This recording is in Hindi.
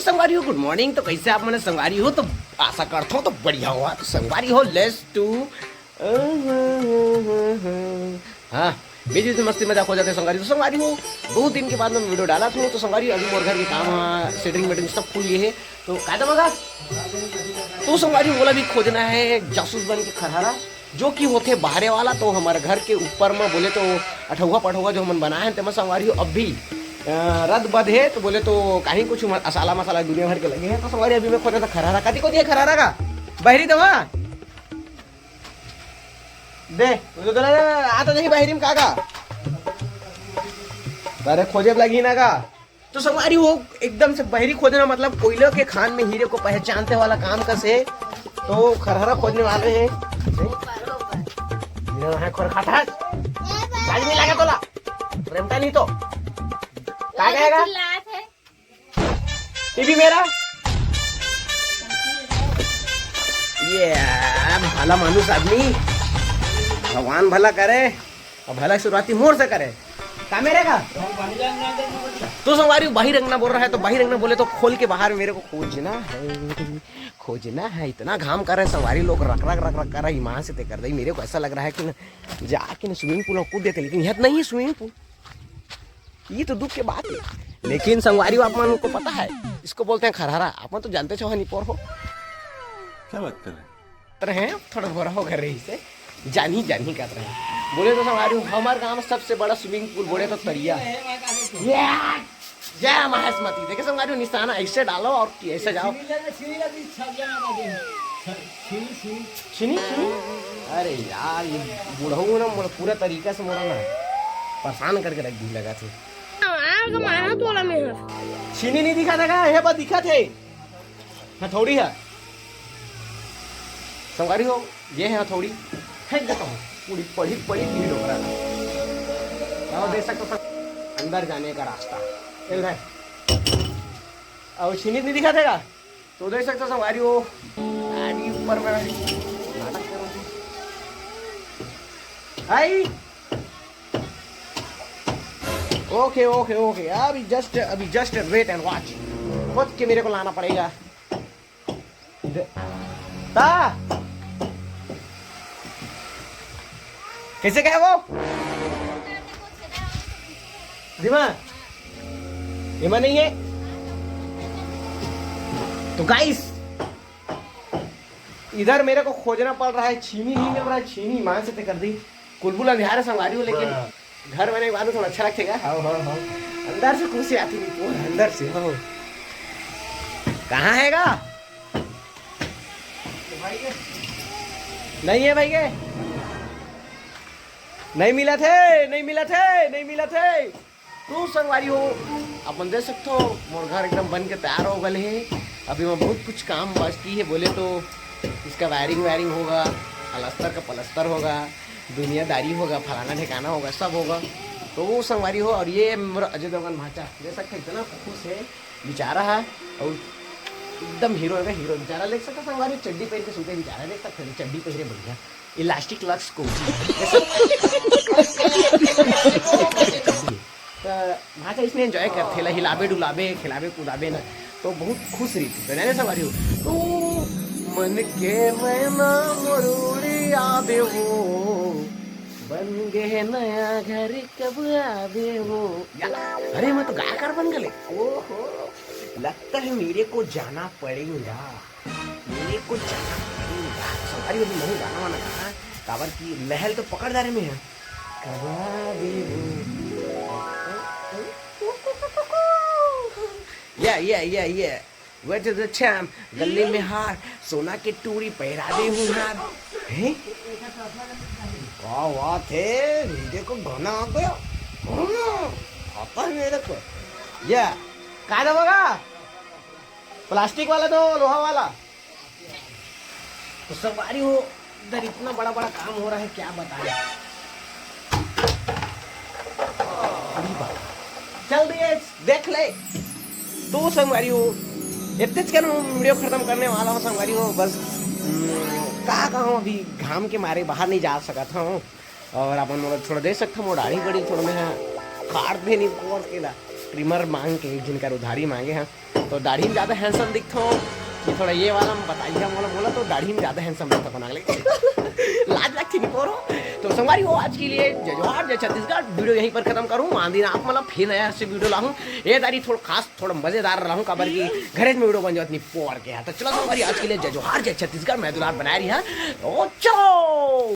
संगवारी हो, गुड मॉर्निंग। तो कैसे आप मैंने संगवारी हो, तो आशा करता हूँ तो बढ़िया हुआ। तो संगवारी हो, लेट्स टू हाँ बीच में मस्ती मजाक हो जाते हैं संगवारी। तो संगवारी हो, 2 दिन के बाद मैं वीडियो डाला था। तो संगवारी अभी मोर घर के काम सेटिंग वेटिंग सब खुल गए है। तो कायदा मगा तो संगवारी बोला भी खोजना है जासूस बन के खरहारा जो कि होते बाहरे वाला। तो हमारे घर के ऊपर में बोले तो अठौगा पठौगा जो हम बनाए हैं, संगवारी हो अब भी रद्द बद है। तो बोले तो कहीं कुछ मसाला मसाला दुनिया भर के लगे हैं। तो संगवारी अभी मैं खोजा था खरहारा कति को दिए खरहारा का बहरी दवा दे तो आता नहीं बहरी में कागा अरे खोजे लगी ना का। तो संगवारी हो एकदम से बहरी खोजना मतलब कोयले के खान में हीरे को पहचानते वाला काम का से। तो खरहरा खोजने वाले हैं खोर खाता नहीं लगा तोला प्रेमता नहीं तो क्या कहेगा ये भी मेरा ये भला मानुस आदमी भगवान भला करे और भला शुरुआती मोर से करे क्या मेरे का। तो संगवारी बाहर रंगना बोल रहा है। तो बाहर रंगना बोले तो खोल के बाहर मेरे को खोजना है। इतना घाम कर रहे संगवारी लोग रख कर रहा हिमाह से ते कर दे। मेरे को ऐसा लग रहा है कि न जाके न स्विमिंग पूल में कूद देते, लेकिन यह नहीं है स्विमिंग पूल। ये तो दुख की बात है। लेकिन संगवारी आप मन को पता है इसको बोलते हैं खरहारा। आप तो जानते छो हनीपोर हो क्या बात कर रहे हैं थोड़ा बोरा हो कर रही से जानी कर रहे हैं। बोले तो संगवारी हमारे गांव में सबसे बड़ा स्विमिंग पूल बोले तो तरिया जय महेशमती। देखे संगवारी निशाना ऐसे डालो और ऐसे जाओ छीनी। अरे यार ये बूढ़ऊ ना पूरा तरीका से मोड़ा ना परेशान करके रख दी लगा थे। छीनी नहीं दिखा था है बस दिखा थे हथौड़ी है संगवारी हो। ये है हथौड़ी फेंक देता हूँ पूरी पड़ी भीड़ हो रहा है। देख सकते हो अंदर जाने का रास्ता चल रहा है और छीनी नहीं दिखा देगा। तो देख सकते हो संगवारी हो ऊपर में नाटक करो आई। ओके अभी जस्ट वेट एंड वॉच खुद के मेरे को लाना पड़ेगा। कैसे क्या वो हिमा नहीं है। तो गाइस इधर मेरे को खोजना पड़ रहा है, छीनी नहीं मिल रहा है। छीनी मां से कर दी कुलबुला बिहार संगवारी हो, लेकिन घर बने के बाद थोड़ा अच्छा लगेगा। अंदर से कुर्सी आती नहीं अंदर से कहाँ हैगा नहीं है भाई के नहीं मिला थे। तू संगवारी हो अपन देख सकते हो मोर घर एकदम बन के तैयार हो गए हैं। अभी मैं बहुत कुछ काम बाकी है। बोले तो इसका वायरिंग होगा, अलस्तर का पलस्तर होगा, दुनियादारी होगा, फलाना ठिकाना होगा, सब होगा। तो वो संगवारी हो। और ये मेरा अजय देवगन भाचा देख सकते इतना खुश है बेचारा है और एकदम हीरो है हीरो बेचारा। देख सकते संगवारी चड्डी पहन के सूते बेचारा देख सकते चड्डी पहने बढ़िया इलास्टिक लक्स को भाषा इसने एंजॉय करते हिलाबे डुलाबे खिलाबे कुदाबे ना। तो बहुत खुश रही थी जाने संगवारी हो। तो मन के मैना मरूड़ी आबे हो बन गए नया घर कब आबे हो। अरे मैं तो गायकार बन गए। ओहो लगता है मेरे को जाना पड़ेगा संगवारी अभी नहीं गाना वाना गाना काबर की लहल तो पकड़दारी में है। या वेट द चैम्प गले में हार सोना के टूरी पहरा दे हूँ हार हैं क्या बात है। देखो गाना आ गया आता है मेरे को या क्या दबोगा प्लास्टिक वाला तो लोहा वाला। तो संगवारी हो इधर इतना बड़ा काम हो रहा है क्या बताए। चल दिए देख ले। तो संगवारी हो इतने वीडियो खत्म करने वाला हूँ संगवारी हो। बस कहाँ हूँ अभी घाम के मारे बाहर नहीं जा सकता हूँ। और अपन थोड़ा देख सकता हूँ दाढ़ी बड़ी थोड़ा मैं काट भी नहीं कोर केला ट्रिमर मांग के एक जिनका उधारी मांगे हैं तो दाढ़ी में ज़्यादा हैंडसम दिखते हो कि थोड़ा ये वाला बताइए वाला बोला तो दाढ़ी में ज़्यादा हैंडसम दिखता बना लगे लाज लगती नहीं पोरो। तो संगवारी हो आज के लिए जय जोहार जय छत्तीसगढ़। वीडियो यहीं पर खत्म करूँ आंधी ना आप मतलब फिर नया से वीडियो लाऊं ये दारी थोड़ा खास थोड़ा मजेदार रहूँ कबर की घरेज में वीडियो बन जाओ इतनी पोर के है। तो चलो संगवारी आज के लिए जय जोहार जय छत्तीसगढ़ मैं दुलार बनाया रही है। तो चलो।